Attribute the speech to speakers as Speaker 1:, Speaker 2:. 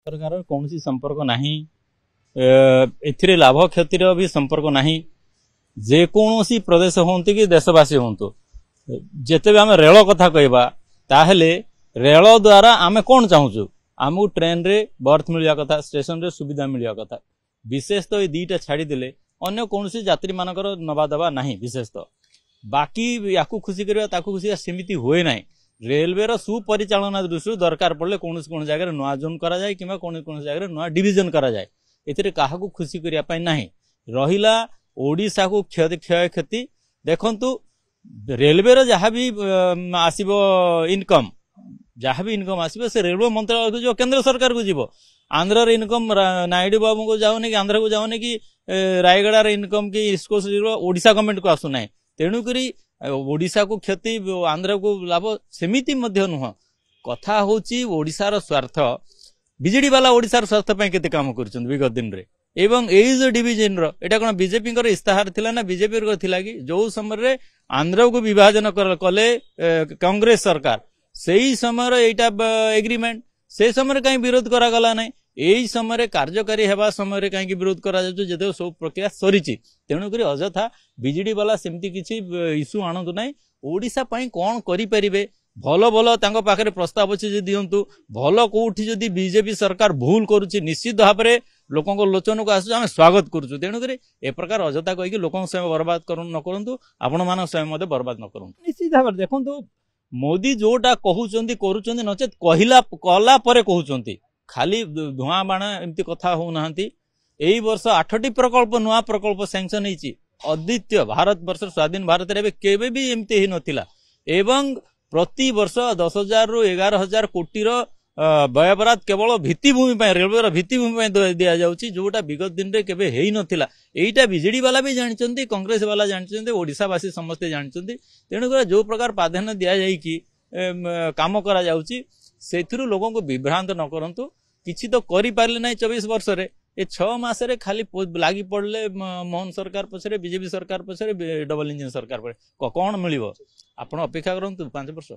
Speaker 1: सरकार कौन संपर्क नहीं एथिरे लाभ क्षतिर भी संपर्क नहीं जेकोसी प्रदेश हूँ कि देशवासी हूँ जिते भी आम रेल कथा कहवा ताहले रेल द्वारा आम कौन चाहूँ आमको ट्रेन रे बर्थ मिलवा कथा स्टेशन रे सुविधा मिलवा कथा विशेष तो ये दुईटा छाड़ीदे अन्य कौन यात्री मानकर नवा दवा नहीं विशेष तो बाकी या खुशी करवा खुशी सेमती हुए ना रेलवे सुपरिचालना दृष्टि दरकार पड़े कौन जगह नुआ जोन करा जाए कि कौन जगह नुआ डिविजन करा जाए एथिरे काहाकू खुशी करने नहीं रहिला ओडिशा को क्षय क्षति देखंतु रेलवे जहाँ भी आसीबो इनकम जहाँ भी इनकम आसीबो से रेलवे मंत्रालय को जो केंद्र सरकार को जीवो आंध्र इनकम नायडू बाबू को जाओने कि आंध्र को जाओने कि रायगड़ा इनकम कि इसको ओडिशा गवर्नमेंट को आसुना तेणुक ओडिशा को क्षति आंध्र को लाभ सेमिति मध्य नुह कथा होची ओडिशार स्वार्थ बीजेडी वाला ओडिशार स्वार्थ पे केते काम कर विगत दिन रे एवं एई जो डिविजन रो एटा कोन बीजेपी कर इस्ताहार थिला ना बीजेपी को थिला कि जो समय रे आंध्र को विभाजन कले कांग्रेस सरकार सेही समय एटा एग्रीमेंट से समय कहीं विरोध करा गला नै एई समय कार्यकारी हेबा समय कहीं विरोध करा जाय जदे सब प्रक्रिया सरीची तेणुक अजथा बीजेडी वाला सेमती किछि इश्यू आणंतु नै ओडिशा पई कोन करि परिबे भल भल तांको पाखरे प्रस्ताव अछि जे दियंतु भल कोठी जदि बीजेपी सरकार भूल करूची निश्चित भाव में लोकों लोचन को आसु आम स्वागत करूँ तेणुक ए प्रकार अजता कहीकि लोक समय बर्बाद न करूँ आपण मान समय बर्बाद न करूँ निश्चित भाव में देखो मोदी जोटा कहउचंदी करूचंदी नचेत कहिला कला परे कहउचंदी खाली धुआं बाण एमती कथा होउनांती एई वर्ष 8टी प्रकल्प नुआ प्रकल्प सैंक्शन होईची अद्वितीय भारत वर्ष स्वाधीन भारत रे केबे भी एमती ही नथिला एवं प्रति वर्ष 10,000 रु 11,000 कोटी व्ययबराद केवल भित्तिभूमि रेलवे भित्तिभूमि दिया जाउची जोटा विगत दिन रे केबे हेई नथिला एईटा बीजेडी वाला भी जानचंती कांग्रेस वाला जानचंती ओडिशावासी समस्ते जानचंती तेणुक जो प्रकार प्राधान्य दिया जाई कि काम करा जाउची सेथिरु लोगों को विभ्रांत न करंतु किछि तो करि पारले नै 24 वर्ष रे ए 6 मास रे खाली लागी पड़ले मोहन सरकार पछरे बीजेपी सरकार पछरे डबल इंजन सरकार पर कोन मिलिबो आपण अपेक्षा करंतु 5 वर्ष